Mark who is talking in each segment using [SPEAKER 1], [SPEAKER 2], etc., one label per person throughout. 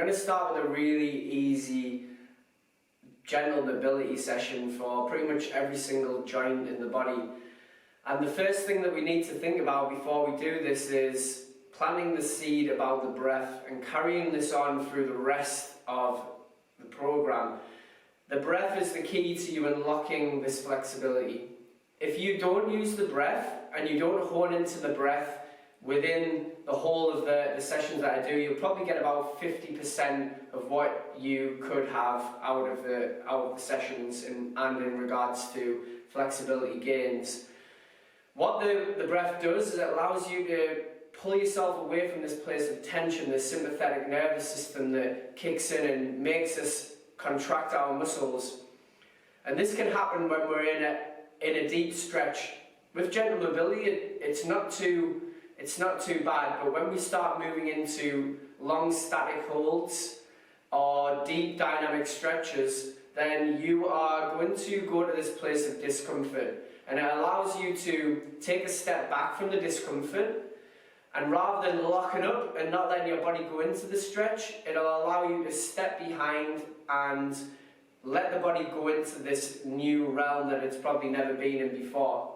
[SPEAKER 1] going to start with a really easy gentle mobility session for pretty much every single joint in the body. And the first thing that we need to think about before we do this is planting the seed about the breath and carrying this on through the rest of the program. The breath is the key to you unlocking this flexibility. If you don't use the breath and you don't hone into the breath within the whole of the sessions that I do, you'll probably get about 50% of what you could have out of the sessions and in regards to flexibility gains. What the breath does is it allows you to pull yourself away from this place of tension, this sympathetic nervous system that kicks in and makes us contract our muscles. And this can happen when we're in a deep stretch. With gentle mobility, it's not too bad, but when we start moving into long static holds or deep dynamic stretches, then you are going to go to this place of discomfort. And it allows you to take a step back from the discomfort, and rather than locking up and not letting your body go into the stretch, it'll allow you to step behind and let the body go into this new realm that it's probably never been in before.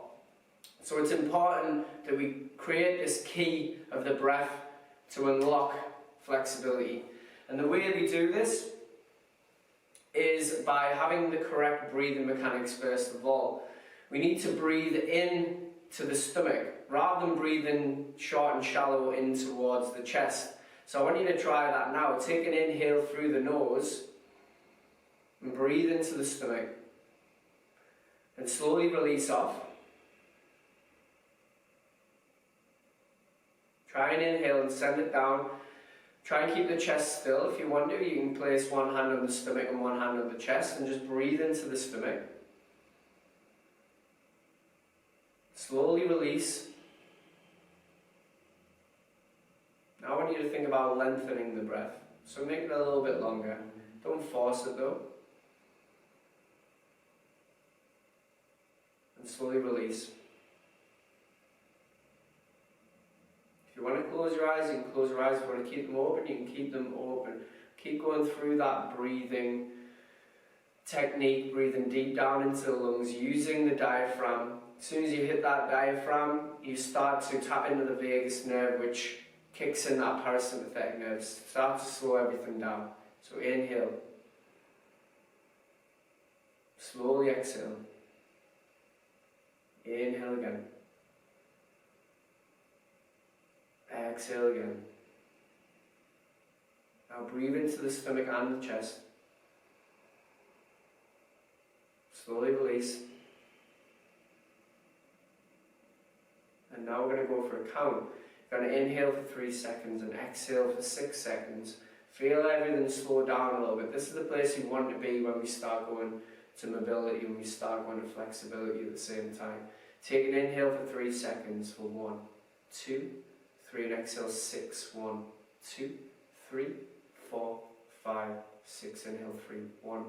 [SPEAKER 1] So it's important that we create this key of the breath to unlock flexibility. And the way we do this is by having the correct breathing mechanics first of all. We need to breathe in to the stomach rather than breathing short and shallow in towards the chest. So I want you to try that now. Take an inhale through the nose and breathe into the stomach and slowly release off. Try and inhale and send it down. Try and keep the chest still. If you want to, you can place one hand on the stomach and one hand on the chest and just breathe into the stomach. Slowly release. Now I want you to think about lengthening the breath. So make it a little bit longer. Don't force it though. And slowly release. If you want to close your eyes, you can close your eyes. If you want to keep them open, you can keep them open. Keep going through that breathing technique, breathing deep down into the lungs, using the diaphragm. As soon as you hit that diaphragm, you start to tap into the vagus nerve, which kicks in that parasympathetic nerve. Start to slow everything down. So inhale. Slowly exhale. Inhale again. Exhale again. Now breathe into the stomach and the chest. Slowly release. And now we're going to go for a count. You're going to inhale for 3 seconds and exhale for 6 seconds. Feel everything slow down a little bit. This is the place you want to be when we start going to mobility, when we start going to flexibility at the same time. Take an inhale for 3 seconds for 1, 2, 3, and exhale 6. 1, 2, 3, 4, 5, 6. Inhale 3. 1,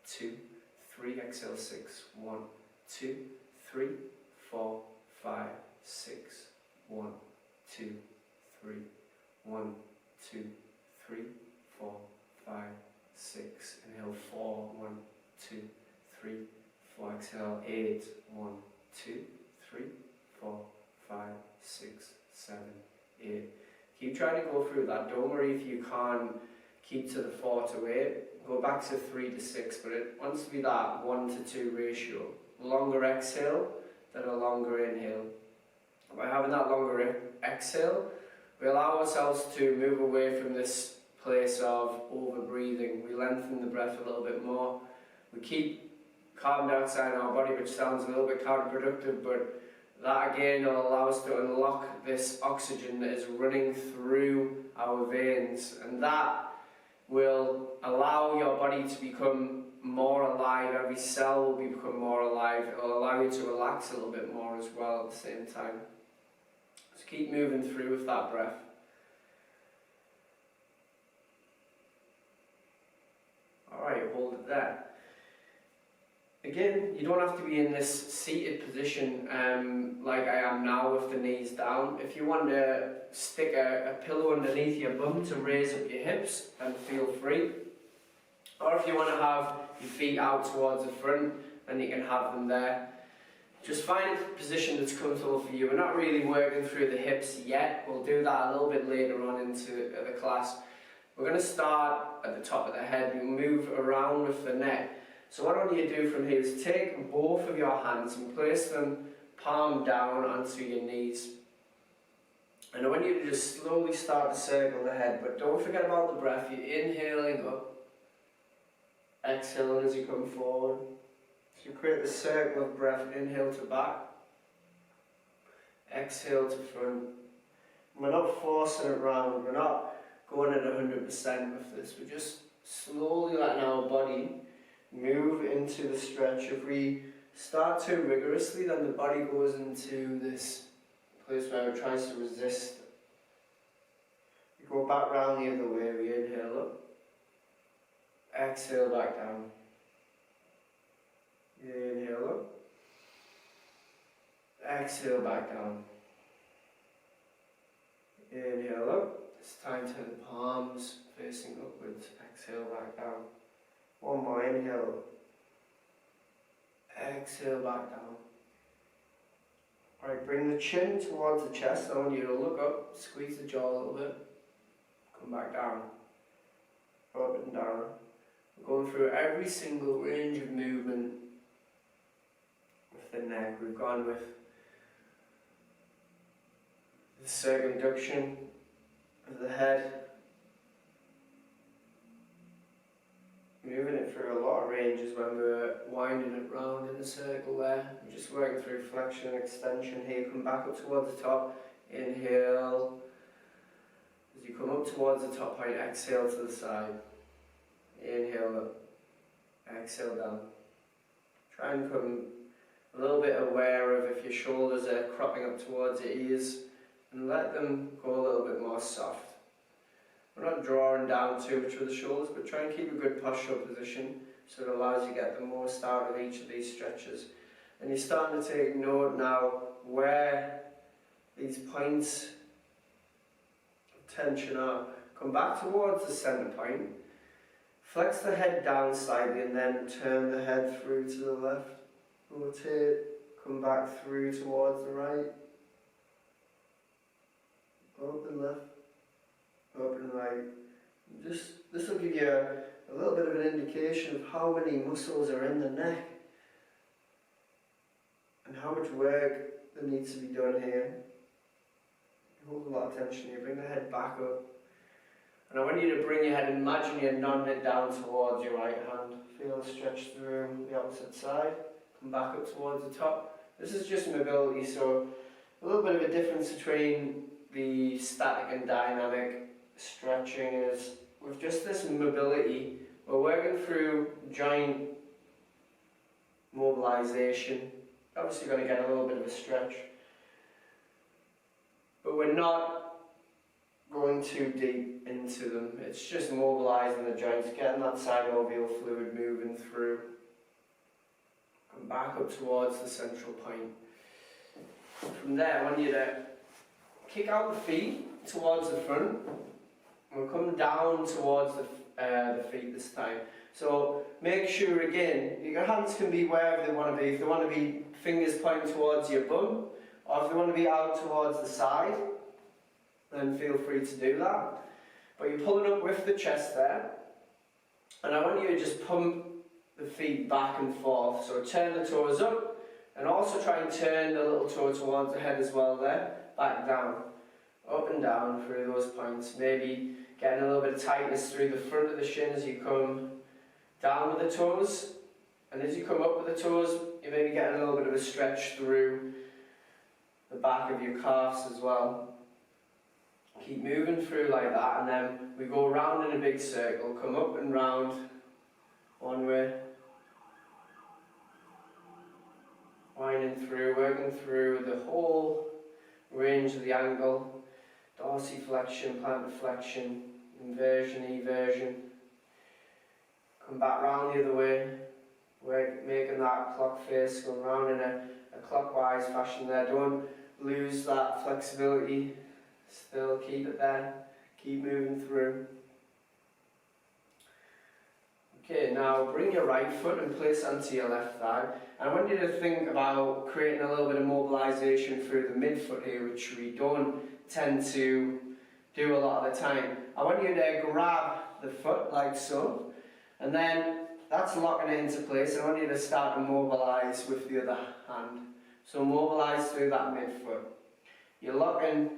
[SPEAKER 1] 2, 3. Exhale 6. 1, 2, 3, 4, 5, 6. 1, 2, 3. 1, 2, 3, 4, 5, 6. Inhale 4. 1, 2, 3, 4. Exhale 8. 1, 2, 3, 4, 5, 6, 7, 8. Keep trying to go through that. Don't worry if you can't keep to the 4 to 8. Go back to 3 to 6, but it wants to be that 1 to 2 ratio. Longer exhale than a longer inhale. By having that longer exhale, we allow ourselves to move away from this place of over-breathing. We lengthen the breath a little bit more. We keep carbon dioxide in our body, which sounds a little bit counterproductive, but that again will allow us to unlock this oxygen that is running through our veins, and that will allow your body to become more alive. Every cell will become more alive. It will allow you to relax a little bit more as well at the same time. Just keep moving through with that breath. Alright, hold it there. Again, you don't have to be in this seated position like I am now with the knees down. If you want to stick a pillow underneath your bum to raise up your hips, then feel free. Or if you want to have your feet out towards the front, then you can have them there. Just find a position that's comfortable for you. We're not really working through the hips yet. We'll do that a little bit later on into the class. We're going to start at the top of the head. You move around with the neck. So what I want you to do from here is take both of your hands and place them palm down onto your knees. And I want you to just slowly start to circle the head, but don't forget about the breath. You're inhaling up, exhaling as you come forward. So you create the circle of breath, inhale to back, exhale to front. We're not forcing it round, we're not going at 100% with this, we're just slowly letting our body move into the stretch. If we start too rigorously, then the body goes into this place where it tries to resist. We go back round the other way, we inhale up, exhale back down. Inhale up, exhale back down. Inhale up, it's time to turn the palms facing upwards, exhale back down. One more, inhale, exhale back down. Alright, bring the chin towards the chest. I want you to look up, squeeze the jaw a little bit, come back down, up and down. We're going through every single range of movement with the neck. We've gone with the circumduction of the head, moving it through a lot of ranges when we're winding it round in a circle there. We're just working through flexion and extension here. Come back up towards the top, inhale. As you come up towards the top point, exhale to the side. Inhale up, exhale down. Try and come a little bit aware of if your shoulders are cropping up towards your ears, and let them go a little bit more soft. We're not drawing down too much with the shoulders, but try and keep a good postural position so it allows you to get the most out of each of these stretches. And you're starting to take note now where these points of tension are. Come back towards the centre point, flex the head down slightly and then turn the head through to the left. Rotate, come back through towards the right. Open left. Open right. This will give you a little bit of an indication of how many muscles are in the neck and how much work there needs to be done here. Hold a lot of tension here. Bring the head back up. And I want you to bring your head and imagine you're nodding it down towards your right hand. Feel the stretch through the opposite side. Come back up towards the top. This is just mobility, so a little bit of a difference between the static and dynamic stretching is with just this mobility, we're working through joint mobilization. Obviously going to get a little bit of a stretch, but we're not going too deep into them. It's just mobilizing the joints, getting that synovial fluid moving through. Come back up towards the central point. From there, I want you to kick out the feet towards the front. We'll come down towards the feet this time. So make sure again, your hands can be wherever they want to be. If they want to be fingers pointing towards your bum, or if they want to be out towards the side, then feel free to do that. But you're pulling up with the chest there. And I want you to just pump the feet back and forth. So turn the toes up, and also try and turn the little toe towards the head as well there. Back down, up and down through those points. Maybe getting a little bit of tightness through the front of the shin as you come down with the toes. And as you come up with the toes, you may be getting a little bit of a stretch through the back of your calves as well. Keep moving through like that, and then we go round in a big circle. Come up and round one way. Winding through, working through the whole range of the ankle, dorsiflexion, plantar flexion, inversion, eversion. Come back round the other way, We're making that clock face going round in a clockwise fashion there. Don't lose that flexibility. Still keep it there. Keep moving through. Okay, now bring your right foot and place onto your left thigh. And I want you to think about creating a little bit of mobilisation through the midfoot here, which we don't tend to do a lot of the time. I want you to grab the foot like so, and then that's locking it into place. I want you to start to mobilise with the other hand. So mobilise through that midfoot. You're locking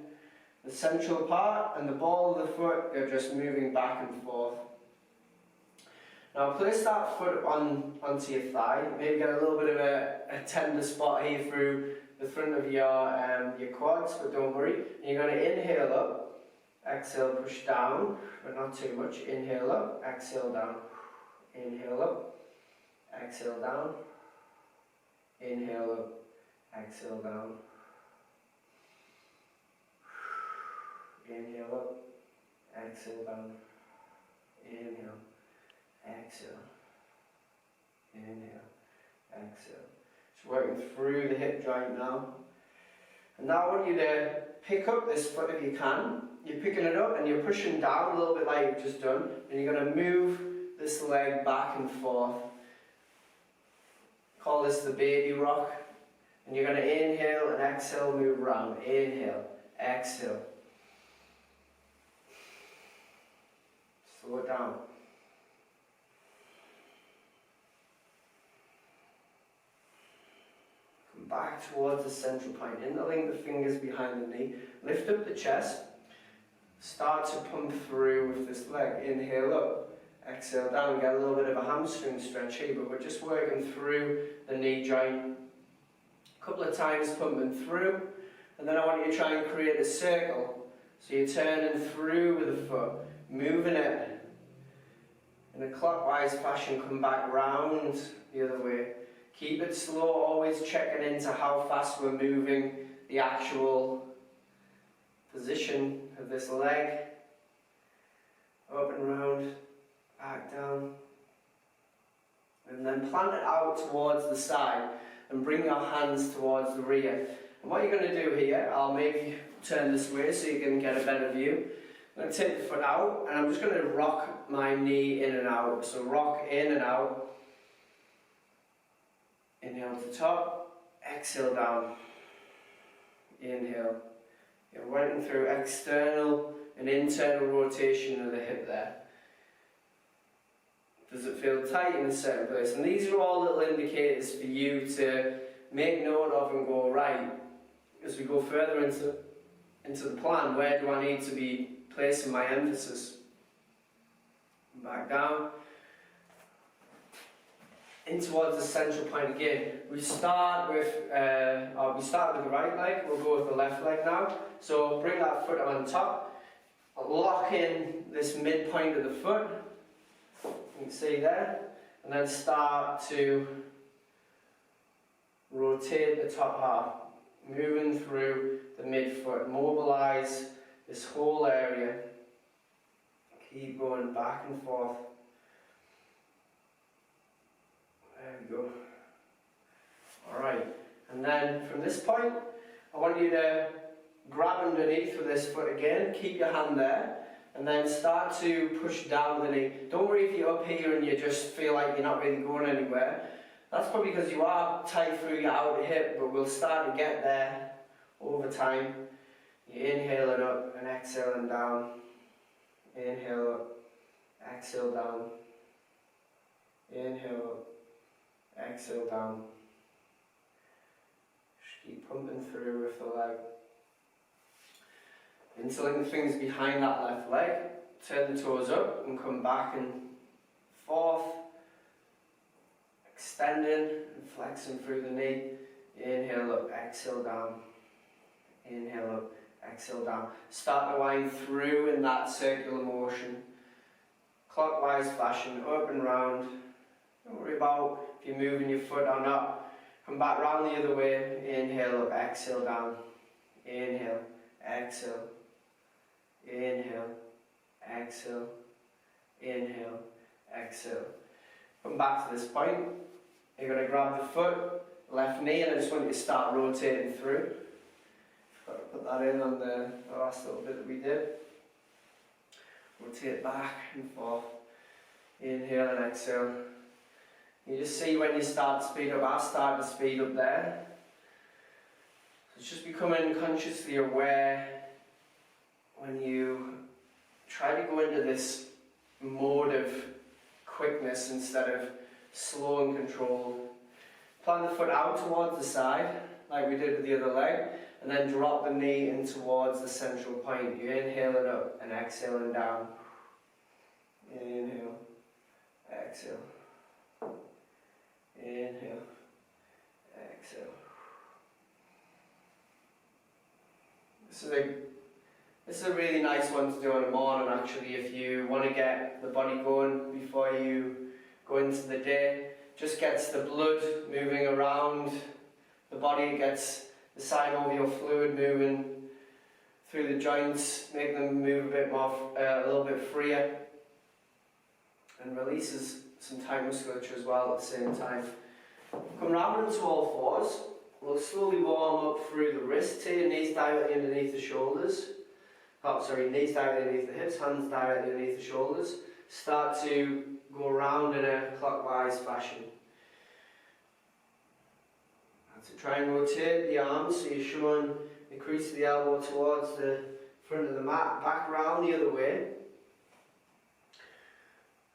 [SPEAKER 1] the central part and the ball of the foot, you're just moving back and forth. Now place that foot onto your thigh. Maybe get a little bit of a tender spot here through the front of your quads, but don't worry. And you're going to inhale up, exhale, push down, but not too much. Inhale up, exhale down. Inhale up, exhale down. Inhale up, exhale down. Inhale up, exhale down. Inhale. Exhale, inhale, exhale. Just working through the hip joint now. And now I want you to pick up this foot if you can. You're picking it up and you're pushing down a little bit like you've just done. And you're going to move this leg back and forth. Call this the baby rock. And you're going to inhale and exhale, move around. Inhale, exhale. Slow it down. Back towards the central point. Interlink the fingers behind the knee. Lift up the chest. Start to pump through with this leg. Inhale up. Exhale down. Get a little bit of a hamstring stretch here, but we're just working through the knee joint. A couple of times pumping through. And then I want you to try and create a circle. So you're turning through with the foot. Moving it in a clockwise fashion. Come back round the other way. Keep it slow, always checking into how fast we're moving the actual position of this leg. Up and round, back down. And then plant it out towards the side and bring your hands towards the rear. And what you're going to do here, I'll maybe turn this way so you can get a better view. I'm going to take the foot out and I'm just going to rock my knee in and out. So rock in and out. Inhale to top, exhale down. Inhale. You're working through external and internal rotation of the hip there. Does it feel tight in a certain place? And these are all little indicators for you to make note of and go, right, as we go further into the plan, where do I need to be placing my emphasis? Back down. In towards the central point again. We start with the right leg. We'll go with the left leg now. So bring that foot on top. Lock in this midpoint of the foot. You can see there. And then start to rotate the top half. Moving through the midfoot. Mobilize this whole area. Keep going back and forth. There we go. Alright, and then from this point, I want you to grab underneath with this foot again, keep your hand there, and then start to push down the knee. Don't worry if you're up here and you just feel like you're not really going anywhere. That's probably because you are tight through your outer hip, but we'll start to get there over time. You're inhaling up and exhaling down. Inhale up, exhale down. Inhale up. Exhale down. Just keep pumping through with the leg. Interlink the fingers behind that left leg. Turn the toes up and come back and forth. Extending and flexing through the knee. Inhale up, exhale down. Inhale up, exhale down. Start to wind through in that circular motion. Clockwise fashion, up and round. Don't worry about if you're moving your foot or not. Come back round the other way. Inhale up, exhale down. Inhale, exhale. Inhale, exhale. Inhale, exhale. Come back to this point. You're going to grab the foot, left knee, and I just want you to start rotating through. Got to put that in on the last little bit that we did. Rotate back and forth. Inhale and exhale. You just see when you start to speed up. I start to speed up there. So it's just becoming consciously aware when you try to go into this mode of quickness instead of slow and controlled. Plant the foot out towards the side, like we did with the other leg, and then drop the knee in towards the central point. You're inhaling up and exhaling down. Inhale, exhale. Inhale, exhale. This is a really nice one to do in the morning, actually, if you want to get the body going before you go into the day. Just gets the blood moving around the body, gets the synovial fluid moving through the joints, make them move a bit more, a little bit freer, and releases some tight musculature as well at the same time. Come round into all fours. We'll slowly warm up through the wrists. Take your knees directly underneath the shoulders. Knees directly underneath the hips, hands directly underneath the shoulders. Start to go around in a clockwise fashion. So try and rotate the arms so you're showing the crease of the elbow towards the front of the mat, back round the other way.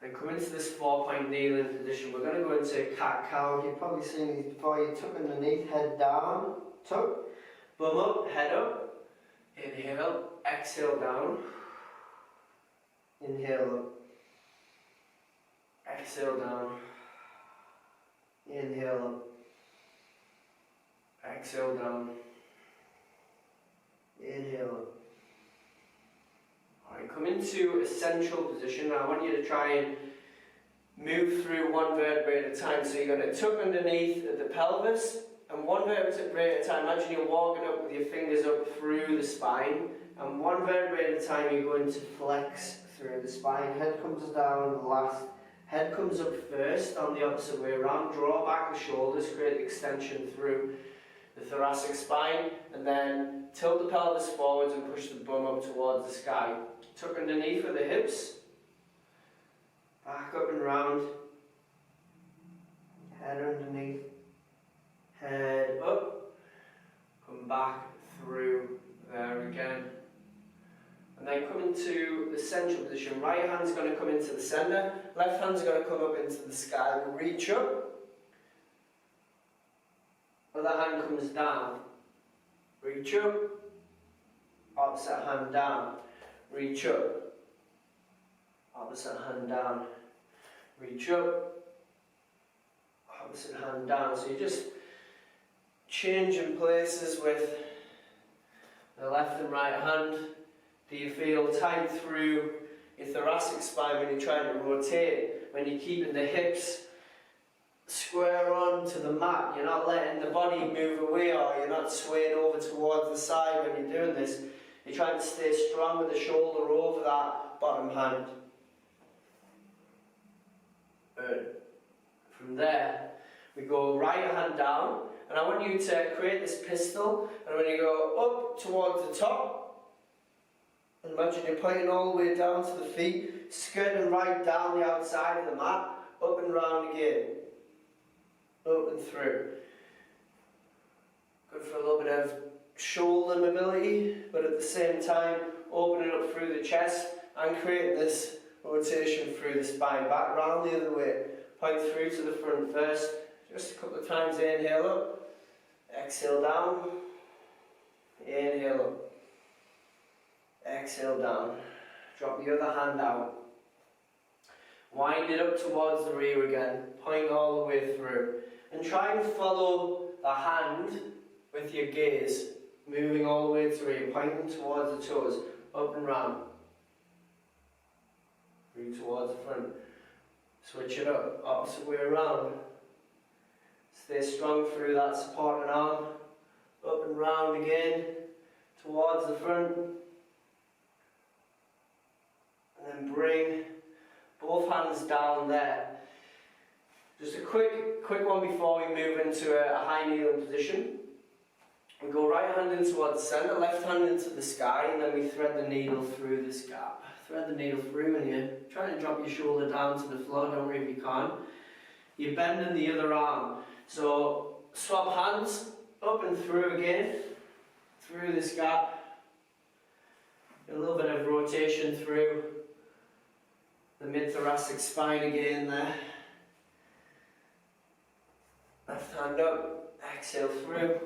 [SPEAKER 1] And come into this 4-point kneeling position. We're going to go into cat-cow. You've probably seen these before. You tuck underneath, head down, tuck, bum up, head up. Inhale, exhale down. Inhale up. Exhale down. Inhale up. Exhale down. Inhale up. Alright, come into a central position. Now I want you to try and move through one vertebrae at a time. So you're going to tuck underneath the pelvis, and one vertebrae at a time. Imagine you're walking up with your fingers up through the spine, and one vertebrae at a time you're going to flex through the spine. Head comes down last. Head comes up first on the opposite way around. Draw back the shoulders, create extension through the thoracic spine, and then tilt the pelvis forwards and push the bum up towards the sky. Tuck underneath with the hips, back up and round, head underneath, head up, come back through there again. And then come into the central position. Right hand's going to come into the center, left hand's going to come up into the sky. Reach up, other hand comes down. Reach up, opposite hand down. Reach up, opposite hand down. Reach up, opposite hand down. So you just changing places with the left and right hand. Do you feel tight through your thoracic spine when you're trying to rotate? When you're keeping the hips square on to the mat, you're not letting the body move away, or you're not swaying over towards the side when you're doing this. You're trying to stay strong with the shoulder over that bottom hand. Good. From there, we go right hand down, and I want you to create this pistol, and when you go up towards the top, imagine you're pointing all the way down to the feet, skirting right down the outside of the mat, up and round again. Up and through. Good for a little bit of shoulder mobility, but at the same time opening up through the chest and creating this rotation through the spine. Back round the other way. Point through to the front first. Just a couple of times. Inhale up. Exhale down. Inhale up. Exhale down. Drop the other hand out. Wind it up towards the rear again. Point all the way through. And try and follow the hand with your gaze, moving all the way through, pointing towards the toes, up and round, through towards the front. Switch it up, opposite way around. Stay strong through that supporting arm, up and round again, towards the front. And then bring both hands down there. Just a quick one before we move into a high kneeling position. We go right hand in towards the centre, left hand into the sky, and then we thread the needle through this gap. Thread the needle through, and you're trying to drop your shoulder down to the floor, don't worry if you can't. You're bending the other arm. So swap hands, up and through again, through this gap. A little bit of rotation through the mid-thoracic spine again there. Left hand up, exhale through,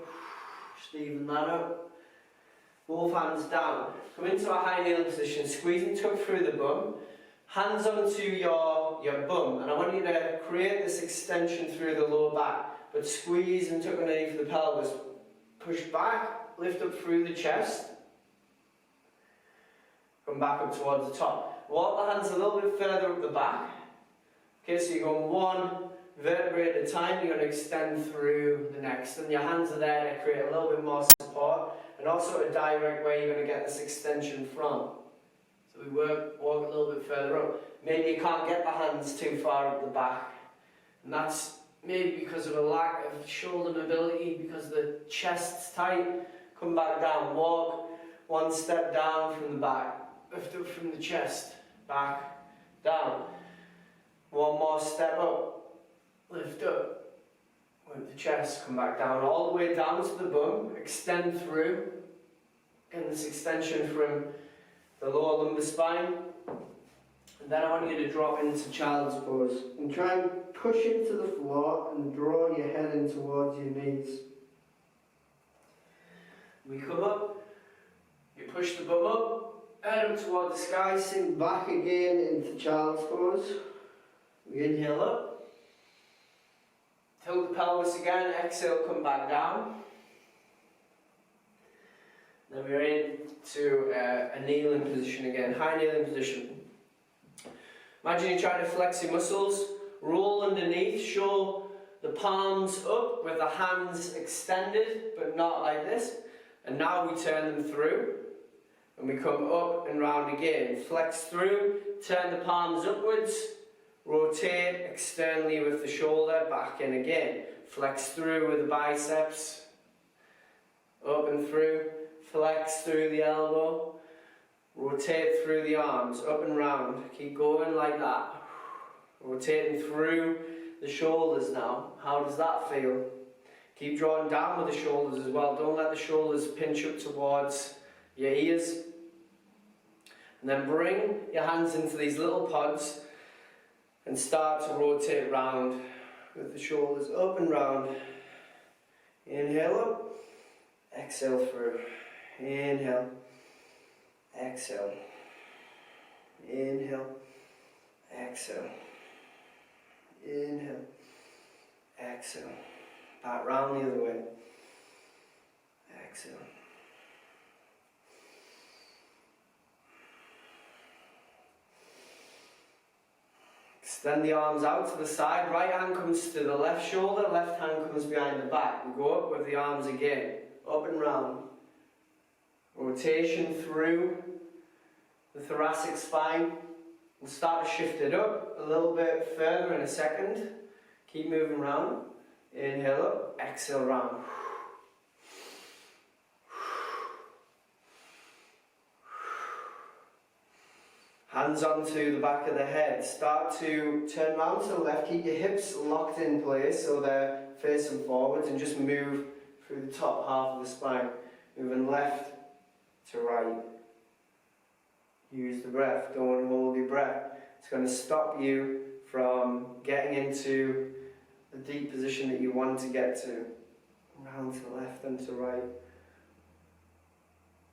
[SPEAKER 1] just even that up. Both hands down. Come into a high kneeling position, squeeze and tuck through the bum. Hands onto your bum, and I want you to create this extension through the lower back, but squeeze and tuck underneath the pelvis. Push back, lift up through the chest. Come back up towards the top. Walk the hands a little bit further up the back. Okay, so you're going one vertebrae at a time, you're going to extend through the next, and your hands are there to create a little bit more support, and also a direct way you're going to get this extension from. So we walk a little bit further up. Maybe you can't get the hands too far up the back, and that's maybe because of a lack of shoulder mobility, because the chest's tight. Come back down, walk one step down from the back, lift up from the chest, back, down. One more step up, lift up with the chest, come back down, all the way down to the bum, extend through, and this extension from the lower lumbar spine. And then I want you to drop into child's pose and try and push into the floor and draw your head in towards your knees. We come up, you push the bum up, head up towards the sky, sink back again into child's pose. We inhale up, tilt the pelvis again, exhale, come back down. Then we're into a kneeling position again, high kneeling position. Imagine you're trying to flex your muscles, roll underneath, show the palms up with the hands extended, but not like this. And now we turn them through, and we come up and round again. Flex through, turn the palms upwards, rotate externally with the shoulder, back in again. Flex through with the biceps, up and through, flex through the elbow, rotate through the arms, up and round. Keep going like that. Rotating through the shoulders now. How does that feel? Keep drawing down with the shoulders as well. Don't let the shoulders pinch up towards your ears. And then bring your hands into these little pods and start to rotate round with the shoulders up and round. Inhale up, exhale through. Inhale, exhale. Inhale, exhale. Inhale, exhale. Back round the other way. Exhale. Extend the arms out to the side. Right hand comes to the left shoulder, left hand comes behind the back. We go up with the arms again. Up and round. Rotation through the thoracic spine. We'll start to shift it up a little bit further in a second. Keep moving round. Inhale up, exhale round. Hands onto the back of the head. Start to turn round to the left. Keep your hips locked in place so they're facing forwards, and just move through the top half of the spine. Moving left to right. Use the breath. Don't hold your breath. It's going to stop you from getting into the deep position that you want to get to. Round to the left and to right.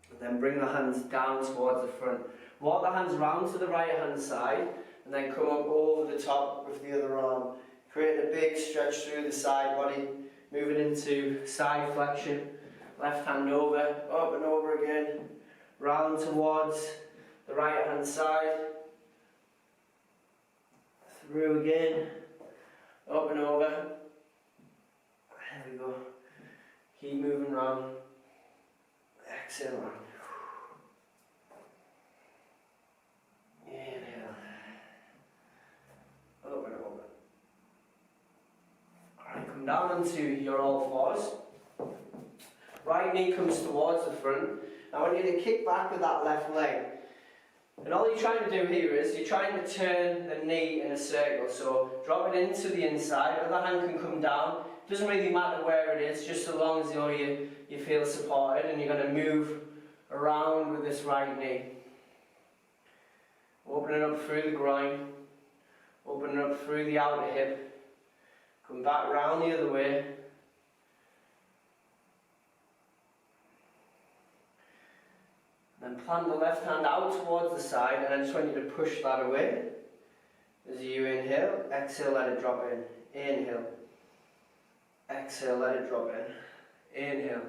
[SPEAKER 1] And then bring the hands down towards the front. Walk the hands round to the right hand side, and then come up over the top with the other arm. Create a big stretch through the side body. Moving into side flexion. Left hand over, up and over again. Round towards the right hand side. Through again. Up and over. There we go. Keep moving round. Exhale round. Inhale. Up and over. all fours. Right knee comes towards the front. I want you to kick back with that left leg. And all you're trying to do here is you're trying to turn the knee in a circle. So drop it into the inside, other hand can come down. Doesn't really matter where it is, just so long as you feel supported, and you're going to move around with this right knee. Opening up through the groin, opening up through the outer hip, come back round the other way. Then plant the left hand out towards the side, and I just want you to push that away. As you inhale, exhale, let it drop in. Inhale. Exhale, let it drop in. Inhale.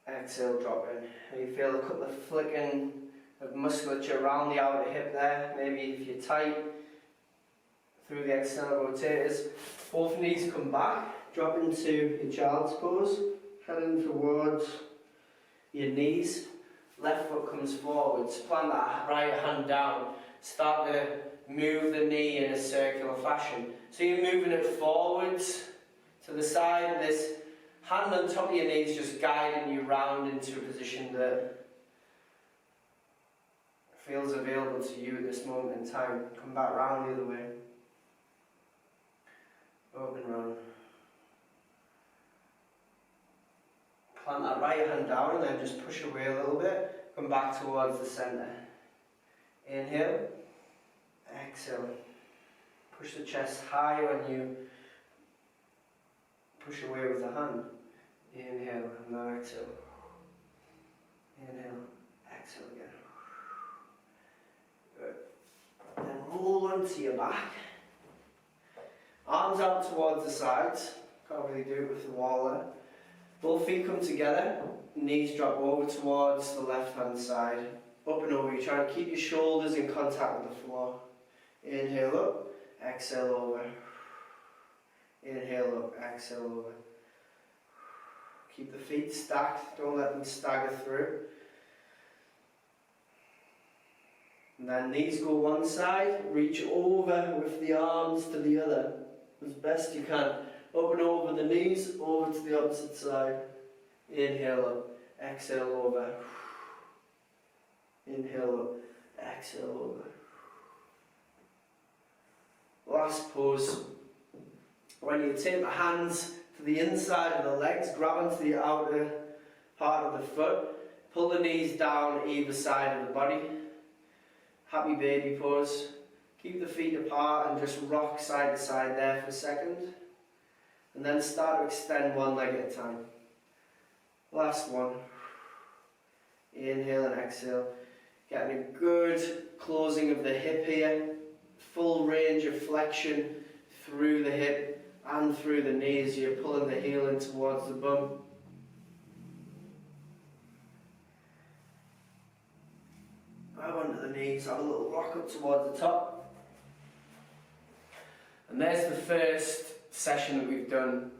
[SPEAKER 1] Exhale, drop in. And you feel a couple of flicking of musculature around the outer hip there. Maybe if you're tight, through the external rotators. Both knees come back. Drop into your child's pose. Heading towards your knees. Left foot comes forwards. Plant that right hand down. Start to move the knee in a circular fashion. So you're moving it forwards to the side, and this hand on top of your knees just guiding you round into a position that feels available to you at this moment in time. Come back round the other way. Open round. Plant that right hand down and then just push away a little bit. Come back towards the centre. Inhale. Exhale. Push the chest high when you push away with the hand. Inhale and then exhale. Inhale. Exhale again. Good. Then roll onto your back. Arms out towards the sides. Can't really do it with the wall there. Both feet come together. Knees drop over towards the left hand side. Up and over. You try to keep your shoulders in contact with the floor. Inhale up. Exhale over. Inhale up. Exhale over. Keep the feet stacked. Don't let them stagger through. And then knees go one side. Reach over with the arms to the other as best you can. Up and over the knees, over to the opposite side. Inhale up, exhale over. Inhale up, exhale over. Last pose. When you take the hands to the inside of the legs, grab onto the outer part of the foot, pull the knees down either side of the body. Happy baby pose. Keep the feet apart and just rock side to side there for a second. And then start to extend one leg at a time. Last one. Inhale and exhale. Getting a good closing of the hip here. Full range of flexion through the hip and through the knees. You're pulling the heel in towards the bum. Grab onto the knees, have a little rock up towards the top. And there's the first session that we've done.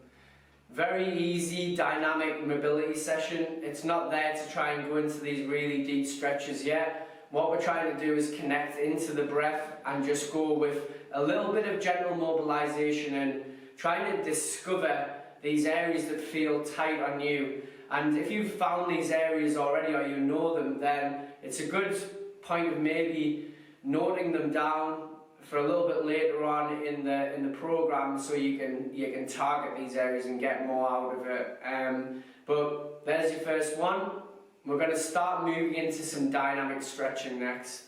[SPEAKER 1] Very easy, dynamic mobility session. It's not there to try and go into these really deep stretches yet. What we're trying to do is connect into the breath and just go with a little bit of gentle mobilization and trying to discover these areas that feel tight on you. And if you've found these areas already or you know them, then it's a good point of maybe noting them down for a little bit later on in the program, so you can target these areas and get more out of it. But there's your first one. We're going to start moving into some dynamic stretching next.